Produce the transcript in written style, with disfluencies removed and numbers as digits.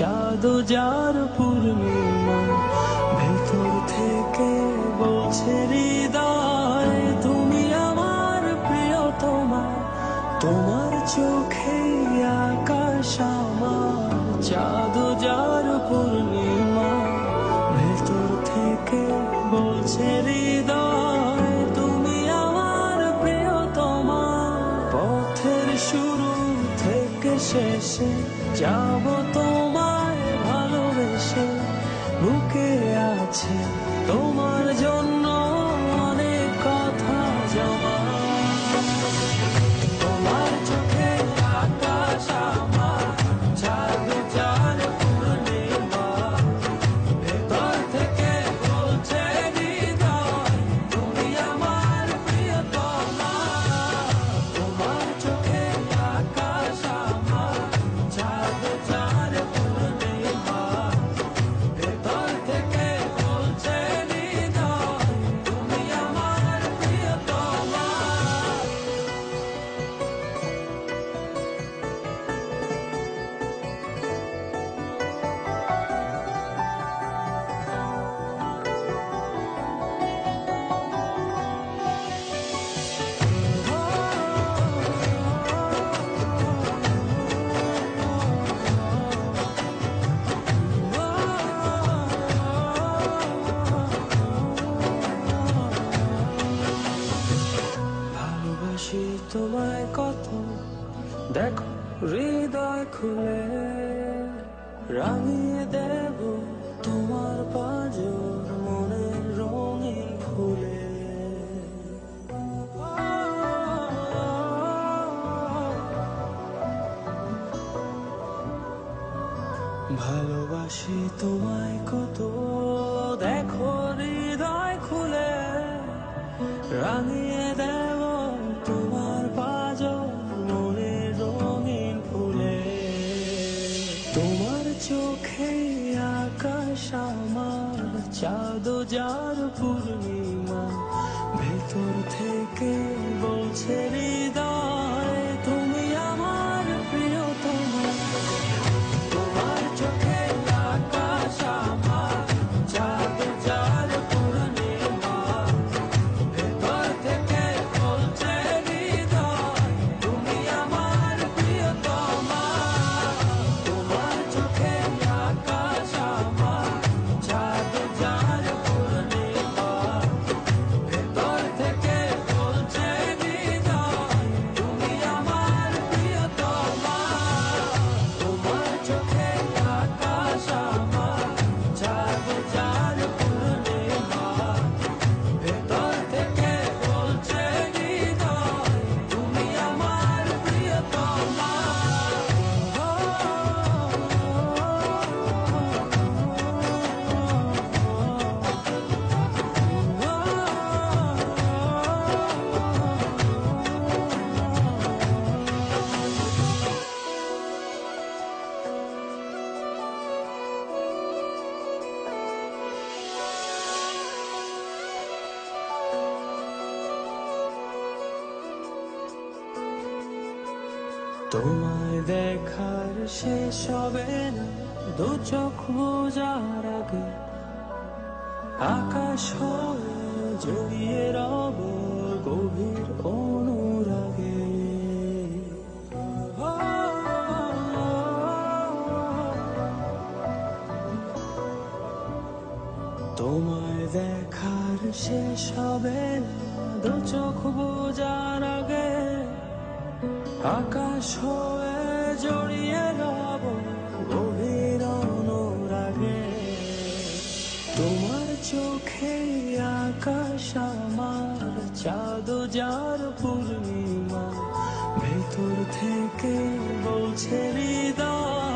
চাঁদ যার পূর্ণিমা, ভেতর থেকে বলছে হৃদয় তুমি আমার প্রিয়তমা। তোমার চোখে আকাশ আমার, চাঁদ যার পূর্ণিমা, ভেতর থেকে বলছে হৃদয় তুমি আমার প্রিয়তমা। পথের শুরু থেকে শেষে যাব তোমায় ভালোবেসে, বুকে আছে তোমার জন্য অনেক কথা জমা। তোমার চোখে আকাশ আমার, চাঁদ যার পূর্ণিমা, ভেতর থেকে বলছে হৃদয় তুমি আমার প্রিয়তমা। তোমার চোখে আকাশ আমার, চাঁদ যার পূর্ণিমা, ভেতর থেকে বলছে হৃদয় তুমি আমার প্রিয়তমা। ভালোবাসি তোমায় কত, দেখো হৃদয় খুলে, রাঙিয়ে দেব তোমার পাঁজর মনের রঙিন ফুলে। ভালোবাসি তোমায় কত, দেখো হৃদয় খুলে, রাঙিয়ে দেব তোমার পাঁজর মনের রঙিন ফুলে। তোমার চোখে আকাশ আমার, চাঁদ যার পূর্ণিমা, ভেতর থেকে বলছে হৃদয় তুমি আমার প্রিয়তমা। তোমার চোখে আকাশ আমার, চাঁদ যার পূর্ণিমা, ভেতর থেকে বলছে হৃদয় তুমি আমার প্রিয়তমা। তোমার চোখে আকাশ আমার, চাঁদ যার পূর্ণিমা, ভেতর থেকে বলছে হৃদয় তুমি আমার প্রিয়তমা। তোমার চোখে আকাশ আমার, চাঁদ যার পূর্ণিমা, ভেতর থেকে বলছে হৃদয় তুমি আমার প্রিয়তমা। তোমায় দেখার শেষ হবে না দু চোখ বোঝার আগে, আকাশ হয়ে জড়িয়ে রব গভীর অনুরাগে। তোমায় দেখার শেষ হবে না দু চোখ বোঝার আগে, আকাশ হয়ে জড়িয়ে রব গভীর অনুরাগে। তোমার চোখে আকাশ আমার, চাঁদ যার পূর্ণিমা, ভেতর থেকে বলছে হৃদয়